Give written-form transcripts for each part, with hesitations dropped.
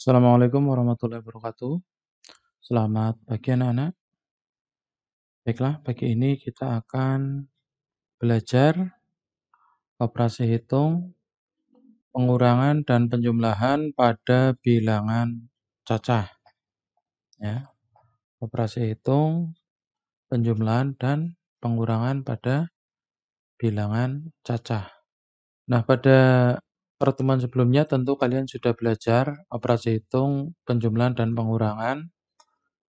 Assalamualaikum warahmatullahi wabarakatuh. Selamat pagi anak-anak. Baiklah, pagi ini kita akan belajar operasi hitung, pengurangan dan penjumlahan pada bilangan cacah. Ya, operasi hitung, penjumlahan dan pengurangan pada bilangan cacah. Nah, pada pertemuan sebelumnya tentu kalian sudah belajar operasi hitung, penjumlahan dan pengurangan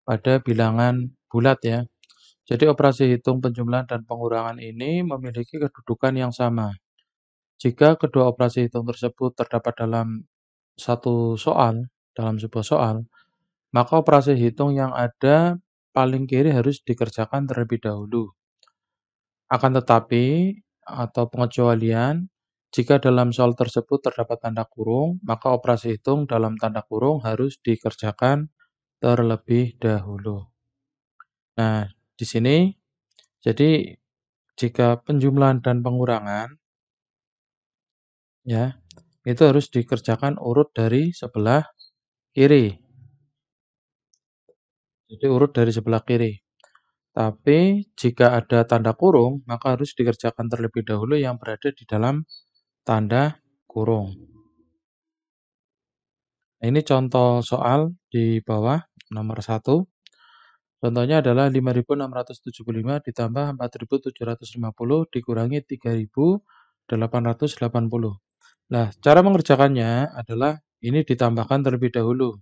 pada bilangan bulat ya. Jadi operasi hitung, penjumlahan, dan pengurangan ini memiliki kedudukan yang sama. Jika kedua operasi hitung tersebut terdapat dalam dalam sebuah soal, maka operasi hitung yang ada paling kiri harus dikerjakan terlebih dahulu. Akan tetapi, atau pengecualian, jika dalam soal tersebut terdapat tanda kurung, maka operasi hitung dalam tanda kurung harus dikerjakan terlebih dahulu. Nah, di sini jadi jika penjumlahan dan pengurangan, ya, itu harus dikerjakan urut dari sebelah kiri. Jadi urut dari sebelah kiri. Tapi jika ada tanda kurung, maka harus dikerjakan terlebih dahulu yang berada di dalam tanda kurung. Nah, ini contoh soal di bawah nomor 1. Contohnya adalah 5.675 ditambah 4.750 dikurangi 3.880. Nah, cara mengerjakannya adalah ini ditambahkan terlebih dahulu.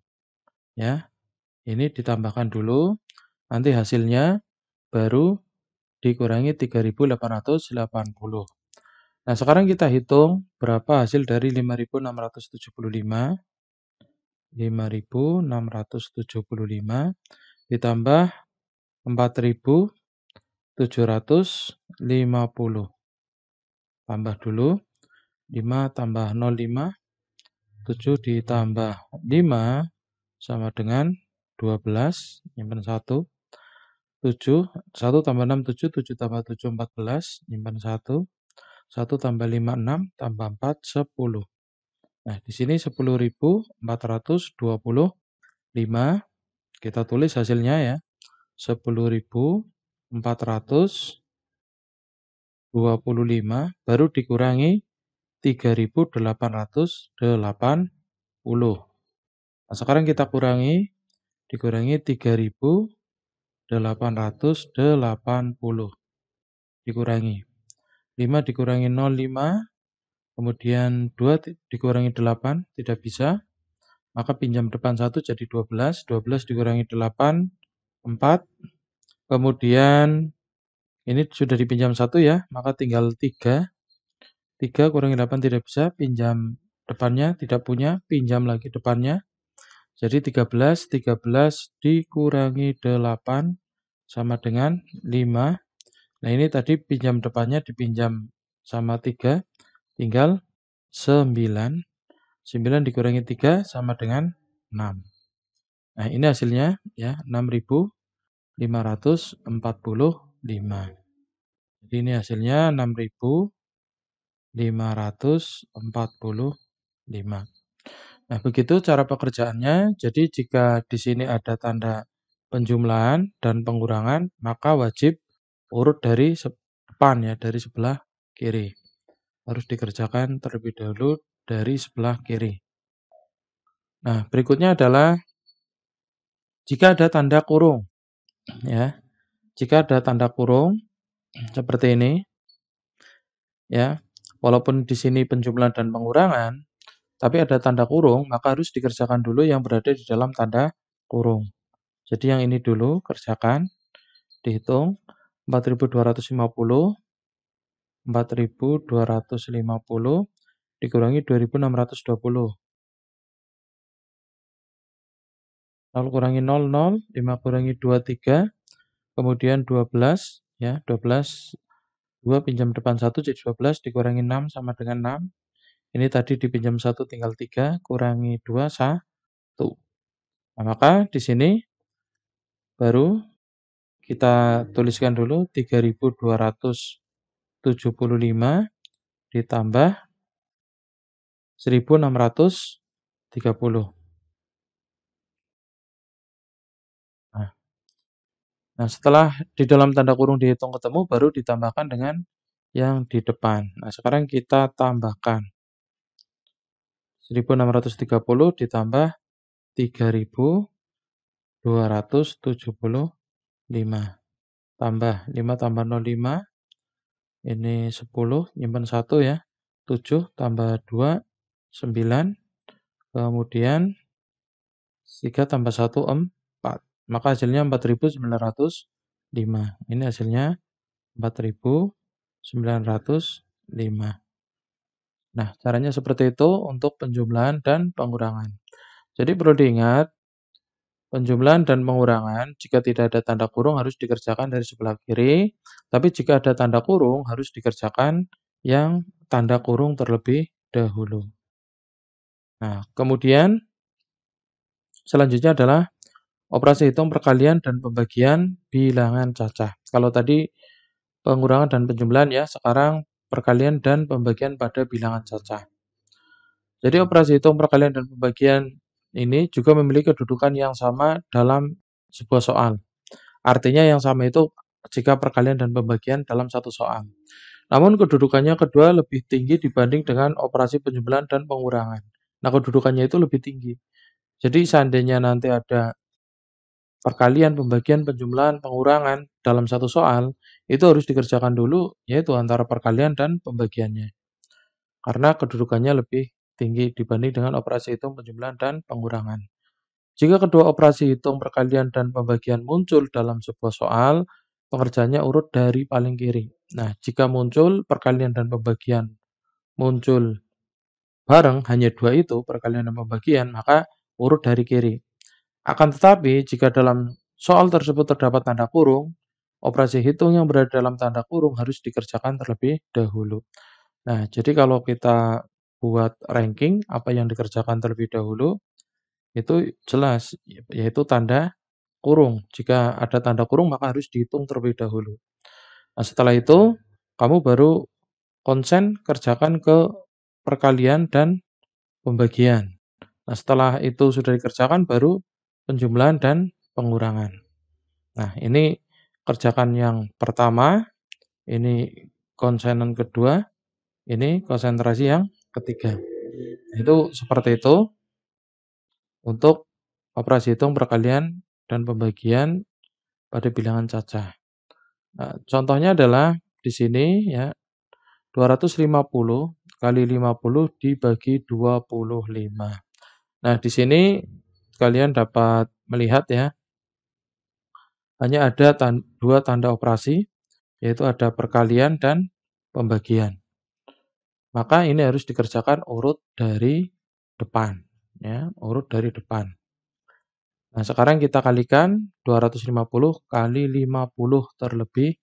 Ya, ini ditambahkan dulu, nanti hasilnya baru dikurangi 3.880. Nah, sekarang kita hitung berapa hasil dari 5.675. 5.675 ditambah 4.750. Tambah dulu, 5 tambah 05, 7 ditambah 5 sama dengan 12, nyimpen 1. 7, 1 tambah 6, 7, 7 tambah 7, 14, nyimpen 1. 1 tambah 5, 6, tambah 4, 10. Nah, di sini 10.425. Kita tulis hasilnya ya. 10.425 baru dikurangi 3.880. Nah, sekarang kita dikurangi 3.880. Dikurangi 5 dikurangi 0, 5. Kemudian 2 dikurangi 8, tidak bisa. Maka pinjam depan 1 jadi 12. 12 dikurangi 8, 4. Kemudian ini sudah dipinjam 1 ya, maka tinggal 3. 3 kurangi 8 tidak bisa, pinjam depannya tidak punya, pinjam lagi depannya. Jadi 13 dikurangi 8 sama dengan 5. Nah, ini tadi pinjam depannya dipinjam sama 3, tinggal 9. 9 dikurangi 3 sama dengan 6. Nah, ini hasilnya ya, 6.545. Jadi ini hasilnya 6.545. Nah, begitu cara pekerjaannya. Jadi jika di sini ada tanda penjumlahan dan pengurangan, maka wajib urut dari depan ya, dari sebelah kiri. Harus dikerjakan terlebih dahulu dari sebelah kiri. Nah, berikutnya adalah jika ada tanda kurung ya. Jika ada tanda kurung seperti ini ya. Walaupun di sini penjumlahan dan pengurangan, tapi ada tanda kurung, maka harus dikerjakan dulu yang berada di dalam tanda kurung. Jadi yang ini dulu kerjakan, dihitung 4.250 dikurangi 2.620. 0 kurangi 0, 0, 5 kurangi 2, 3, kemudian 12, ya, 12, 2 pinjam depan 1 jadi 12, dikurangi 6 sama dengan 6. Ini tadi dipinjam 1 tinggal 3, kurangi 2, 1. Nah, maka di sini baru kita tuliskan dulu 3.275 ditambah 1.630. Nah, setelah di dalam tanda kurung dihitung ketemu, baru ditambahkan dengan yang di depan. Nah, sekarang kita tambahkan 1630 ditambah 3275 tambah 5 tambah 05, ini 10, nyimpen 1 ya, 7 tambah 2, 9, kemudian 3 tambah 1, 4. Maka hasilnya 4905. Ini hasilnya 4905. Nah, caranya seperti itu untuk penjumlahan dan pengurangan. Jadi perlu diingat, penjumlahan dan pengurangan jika tidak ada tanda kurung harus dikerjakan dari sebelah kiri, tapi jika ada tanda kurung harus dikerjakan yang tanda kurung terlebih dahulu. Nah, kemudian selanjutnya adalah operasi hitung perkalian dan pembagian bilangan cacah. Kalau tadi pengurangan dan penjumlahan ya, sekarang perkalian dan pembagian pada bilangan cacah. Jadi operasi hitung perkalian dan pembagian ini juga memiliki kedudukan yang sama dalam sebuah soal. Artinya yang sama itu jika perkalian dan pembagian dalam satu soal. Namun kedudukannya kedua lebih tinggi dibanding dengan operasi penjumlahan dan pengurangan. Nah, kedudukannya itu lebih tinggi. Jadi seandainya nanti ada perkalian, pembagian, penjumlahan, pengurangan dalam satu soal, itu harus dikerjakan dulu, yaitu antara perkalian dan pembagiannya. Karena kedudukannya lebih tinggi dibanding dengan operasi hitung, penjumlahan, dan pengurangan. Jika kedua operasi hitung, perkalian, dan pembagian muncul dalam sebuah soal, pengerjaannya urut dari paling kiri. Nah, jika muncul perkalian dan pembagian muncul bareng, hanya dua itu, perkalian dan pembagian, maka urut dari kiri. Akan tetapi, jika dalam soal tersebut terdapat tanda kurung, operasi hitung yang berada dalam tanda kurung harus dikerjakan terlebih dahulu. Nah, jadi kalau kita buat ranking apa yang dikerjakan terlebih dahulu, itu jelas, yaitu tanda kurung. Jika ada tanda kurung, maka harus dihitung terlebih dahulu. Nah, setelah itu, kamu baru konsen kerjakan ke perkalian dan pembagian. Nah, setelah itu sudah dikerjakan, baru penjumlahan dan pengurangan. Nah, ini kerjakan yang pertama, ini konsenan kedua, ini konsentrasi yang ketiga. Itu seperti itu untuk operasi hitung perkalian dan pembagian pada bilangan cacah. Nah, contohnya adalah di sini ya, 250 kali 50 dibagi 25. Nah, di sini kalian dapat melihat ya, hanya ada dua tanda operasi, yaitu ada perkalian dan pembagian. Maka ini harus dikerjakan urut dari depan, ya, urut dari depan. Nah, sekarang kita kalikan 250 kali 50 terlebih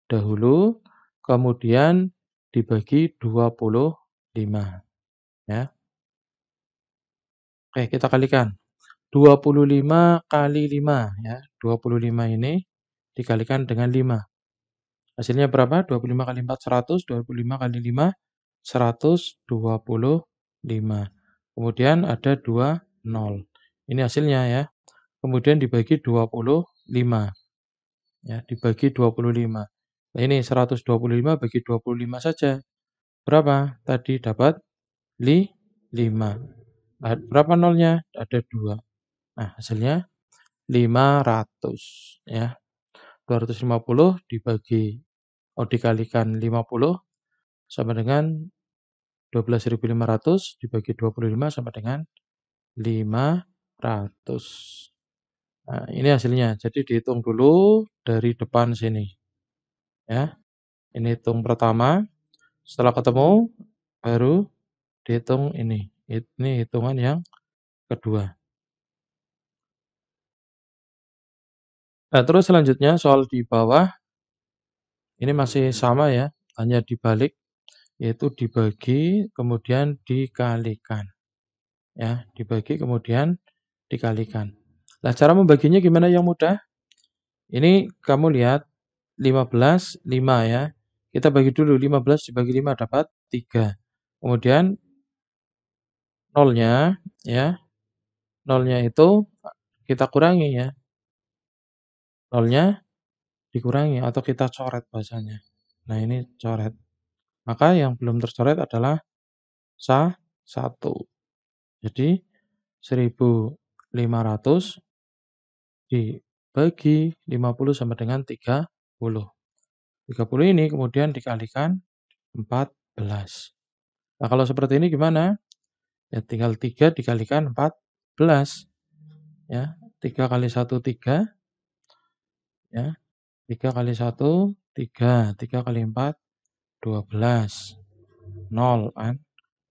dahulu, kemudian dibagi 25, ya. Oke, kita kalikan. 25 kali 5, ya. 25 ini dikalikan dengan 5. Hasilnya berapa? 25 kali 4, 100. 25 kali 5, 125. Kemudian ada 2, 0. Ini hasilnya ya. Kemudian dibagi 25. Ya, dibagi 25. Nah, ini 125 bagi 25 saja. Berapa? Tadi dapat 5. Nah, berapa nolnya? Ada 2. Nah, hasilnya 500 ya. 250 dikalikan 50 sama dengan 12.500 dibagi 25 sama dengan 500. Nah, ini hasilnya. Jadi dihitung dulu dari depan sini ya. Ini hitung pertama, setelah ketemu baru dihitung ini. Ini hitungan yang kedua. Nah, terus selanjutnya soal di bawah ini masih sama ya, hanya dibalik, yaitu dibagi kemudian dikalikan. Ya, dibagi kemudian dikalikan. Nah, cara membaginya gimana yang mudah? Ini kamu lihat 15, 5 ya. Kita bagi dulu 15 dibagi 5 dapat 3. Kemudian nolnya ya, nolnya itu kita kurangi ya. Nolnya dikurangi atau kita coret bahasanya. Nah, ini coret. Maka yang belum tercoret adalah satu. Jadi 1.500 dibagi 50 sama dengan 30. 30 ini kemudian dikalikan 14. Nah, kalau seperti ini gimana? Ya tinggal 3 dikalikan 14. Ya, 3 kali 1 3, ya. 3 kali 1 3, 3 kali 4 12. 0 kan.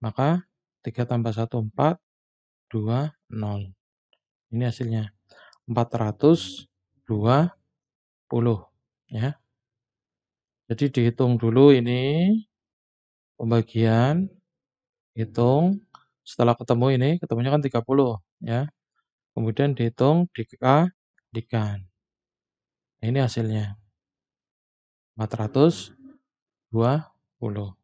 Maka 3 tambah 1 4, 2 0. Ini hasilnya 420, ya. Jadi dihitung dulu ini pembagian, hitung, setelah ketemu ini, ketemunya kan 30, ya. Kemudian dihitung, dikalikan. Nah, ini hasilnya 420.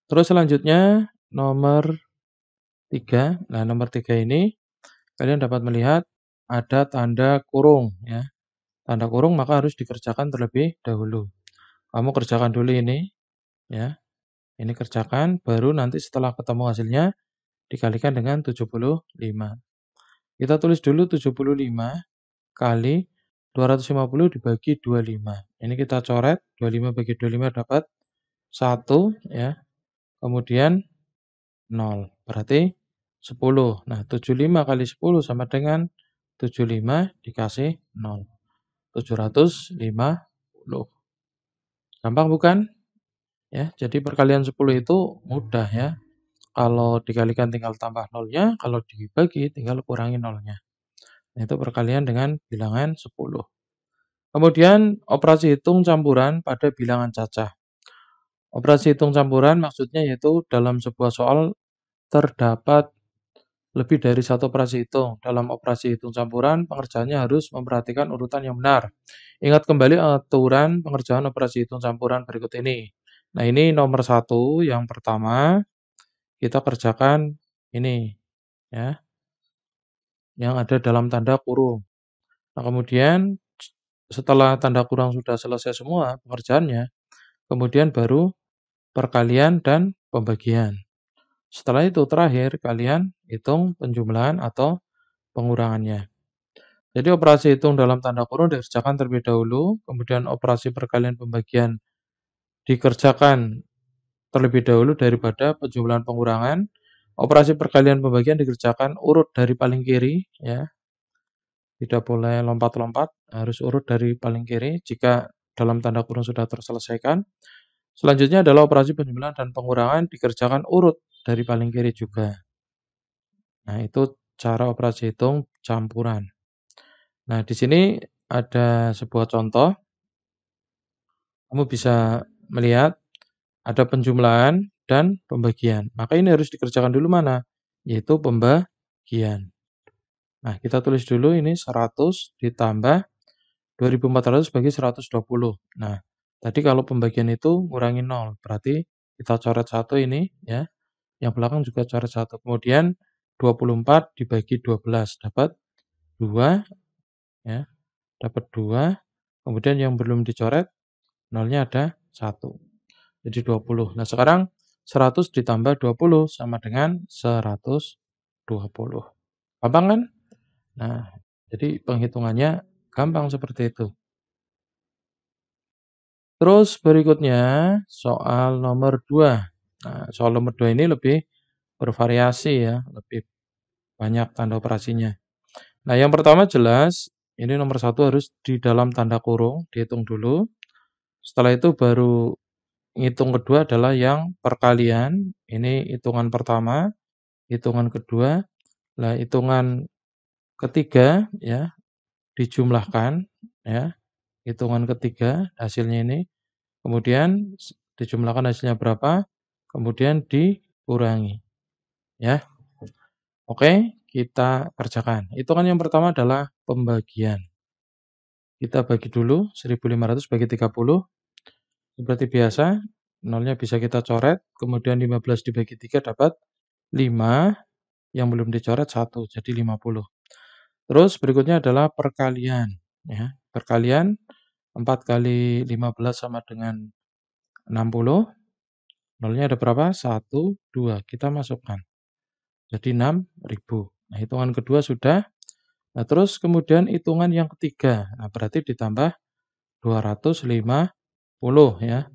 Terus selanjutnya nomor 3. Nah, nomor 3 ini kalian dapat melihat ada tanda kurung, ya. Tanda kurung maka harus dikerjakan terlebih dahulu. Kamu kerjakan dulu ini, ya. Ini kerjakan, baru nanti setelah ketemu hasilnya dikalikan dengan 75. Kita tulis dulu 75 kali 250 dibagi 25. Ini kita coret, 25 bagi 25 dapat 1, ya. Kemudian 0, berarti 10. Nah, 75 kali 10 sama dengan 75 dikasih 0. 750. Gampang bukan? Ya, jadi perkalian 10 itu mudah ya. Kalau dikalikan tinggal tambah nolnya, kalau dibagi tinggal kurangi nolnya. Nah, itu perkalian dengan bilangan 10. Kemudian operasi hitung campuran pada bilangan cacah. Operasi hitung campuran maksudnya yaitu dalam sebuah soal terdapat lebih dari satu operasi hitung. Dalam operasi hitung campuran, pengerjaannya harus memperhatikan urutan yang benar. Ingat kembali aturan pengerjaan operasi hitung campuran berikut ini. Nah, ini nomor 1, yang pertama kita kerjakan ini, ya, yang ada dalam tanda kurung. Nah, kemudian setelah tanda kurung sudah selesai semua pengerjaannya, kemudian baru perkalian dan pembagian. Setelah itu terakhir kalian hitung penjumlahan atau pengurangannya. Jadi operasi hitung dalam tanda kurung dikerjakan terlebih dahulu, kemudian operasi perkalian pembagian dikerjakan terlebih dahulu daripada penjumlahan pengurangan. Operasi perkalian pembagian dikerjakan urut dari paling kiri, ya. Tidak boleh lompat-lompat, harus urut dari paling kiri jika dalam tanda kurung sudah terselesaikan. Selanjutnya adalah operasi penjumlahan dan pengurangan dikerjakan urut dari paling kiri juga. Nah, itu cara operasi hitung campuran. Nah, di sini ada sebuah contoh. Kamu bisa melihat ada penjumlahan dan pembagian. Maka ini harus dikerjakan dulu mana? Yaitu pembagian. Nah, kita tulis dulu ini 100 ditambah 2.400 bagi 120. Nah, tadi kalau pembagian itu ngurangi 0, berarti kita coret 1 ini, ya. Yang belakang juga coret 1. Kemudian 24 dibagi 12 dapat 2, ya. Dapat 2. Kemudian yang belum dicoret nolnya ada 1. Jadi 20. Nah, sekarang 100 ditambah 20 sama dengan 120. Gampang kan? Nah, jadi penghitungannya gampang seperti itu. Terus berikutnya soal nomor 2. Nah, soal nomor 2 ini lebih bervariasi ya, lebih banyak tanda operasinya. Nah, yang pertama jelas, ini nomor 1 harus di dalam tanda kurung, dihitung dulu. Setelah itu baru ngitung kedua adalah yang perkalian, ini hitungan pertama, hitungan kedua. Nah, hitungan ketiga ya dijumlahkan ya. Hitungan ketiga hasilnya ini. Kemudian dijumlahkan hasilnya berapa? Kemudian dikurangi ya. Oke, kita kerjakan. Hitungan yang pertama adalah pembagian. Kita bagi dulu 1.500 bagi 30. Seperti biasa, nolnya bisa kita coret, kemudian 15 dibagi 3 dapat 5, yang belum dicoret 1, jadi 50. Terus berikutnya adalah perkalian. ya. Perkalian 4 kali 15 sama dengan 60. Nolnya ada berapa? 1, 2. Kita masukkan. Jadi 6.000. Nah, hitungan kedua sudah. Nah, terus kemudian hitungan yang ketiga. Nah, berarti ditambah 250 ya.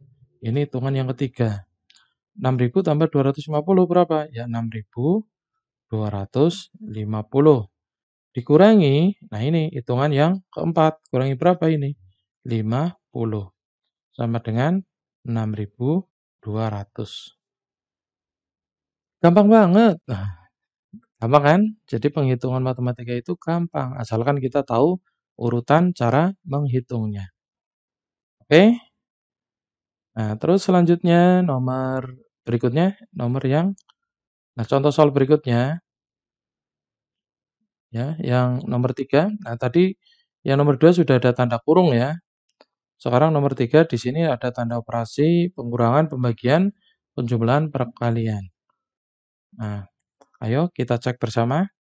Ini hitungan yang ketiga. 6.000 tambah 250 berapa? Ya 6.250. Dikurangi, nah ini hitungan yang keempat. Kurangi berapa ini? 50. Sama dengan 6.200. Gampang banget. Nah, gampang kan? Jadi penghitungan matematika itu gampang. Asalkan kita tahu urutan cara menghitungnya. Oke? Nah, terus selanjutnya nomor berikutnya, nomor yang nah contoh soal berikutnya ya, yang nomor 3. Nah, tadi yang nomor 2 sudah ada tanda kurung ya. Sekarang nomor 3 di sini ada tanda operasi, pengurangan, pembagian, penjumlahan, perkalian. Nah, ayo kita cek bersama.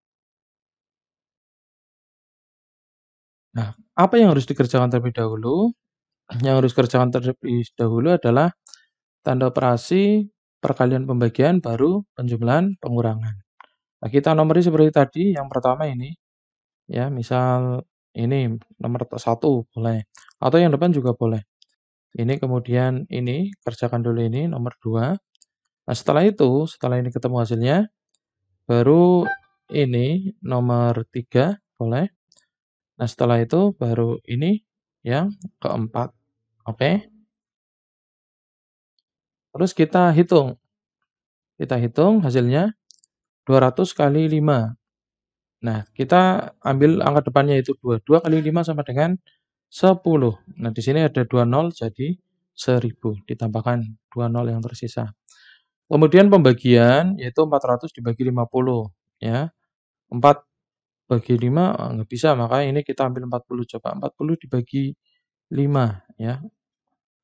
Nah, apa yang harus dikerjakan terlebih dahulu? Yang harus dikerjakan terlebih dahulu adalah tanda operasi, perkalian, pembagian, baru penjumlahan, pengurangan. Nah, kita nomori seperti tadi, yang pertama ini, ya, misal ini nomor 1 boleh, atau yang depan juga boleh. Ini kemudian ini, kerjakan dulu ini nomor 2. Nah, setelah itu, setelah ini ketemu hasilnya, baru ini nomor 3 boleh. Nah, setelah itu baru ini yang keempat. Oke. Terus kita hitung. Kita hitung hasilnya 200 kali 5. Nah, kita ambil angka depannya itu 2. 2 kali 5 sama dengan 10. Nah, di sini ada 2 nol jadi 1000. Ditambahkan 2 nol yang tersisa. Kemudian pembagian yaitu 400 dibagi 50. Ya. 4 bagi 5 nggak bisa, maka ini kita ambil 40. Coba 40 dibagi 5. Ya.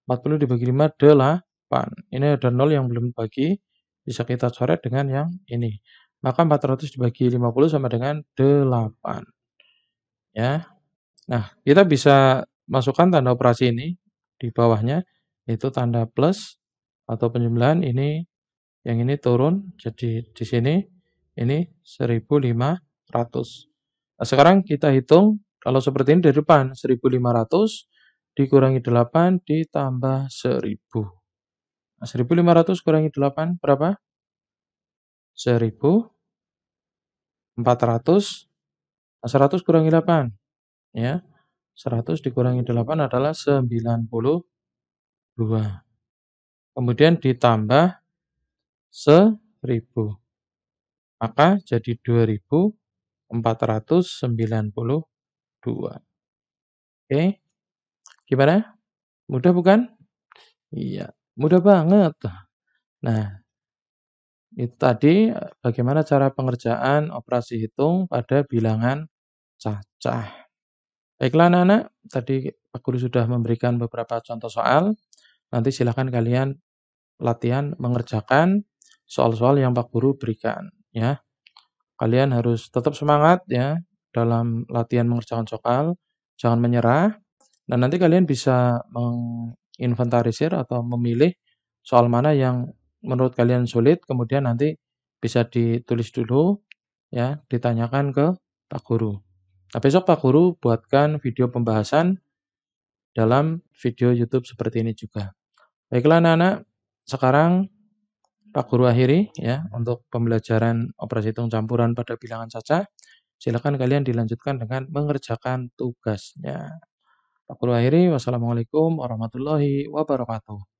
40 dibagi 5, 8. Ini ada 0 yang belum dibagi, bisa kita coret dengan yang ini. Maka 400 dibagi 50 sama dengan 8. Ya. Nah, kita bisa masukkan tanda operasi ini di bawahnya, yaitu tanda plus atau penjumlahan ini, yang ini turun, jadi di sini ini 1.500. Nah, sekarang kita hitung kalau seperti ini dari depan, 1.500 dikurangi 8 ditambah 1.000. Nah, 1.500 kurangi 8 berapa? 1.400. Nah, 100 kurangi 8 ya. 100 dikurangi 8 adalah 92. Kemudian ditambah 1.000. Maka jadi 2.492. Oke, gimana? Mudah bukan? Iya, mudah banget. Nah, itu tadi bagaimana cara pengerjaan operasi hitung pada bilangan cacah. Baiklah anak-anak, tadi Pak Guru sudah memberikan beberapa contoh soal. Nanti silakan kalian latihan mengerjakan soal-soal yang Pak Guru berikan ya. Kalian harus tetap semangat ya dalam latihan mengerjakan soal, jangan menyerah. Dan nanti kalian bisa menginventarisir atau memilih soal mana yang menurut kalian sulit, kemudian nanti bisa ditulis dulu ya, ditanyakan ke Pak Guru. Nah, besok Pak Guru buatkan video pembahasan dalam video YouTube seperti ini juga. Baiklah anak-anak, sekarang Pak Guru akhiri ya untuk pembelajaran operasi hitung campuran pada bilangan cacah. Silakan kalian dilanjutkan dengan mengerjakan tugasnya. Pak Guru akhiri, wassalamualaikum warahmatullahi wabarakatuh.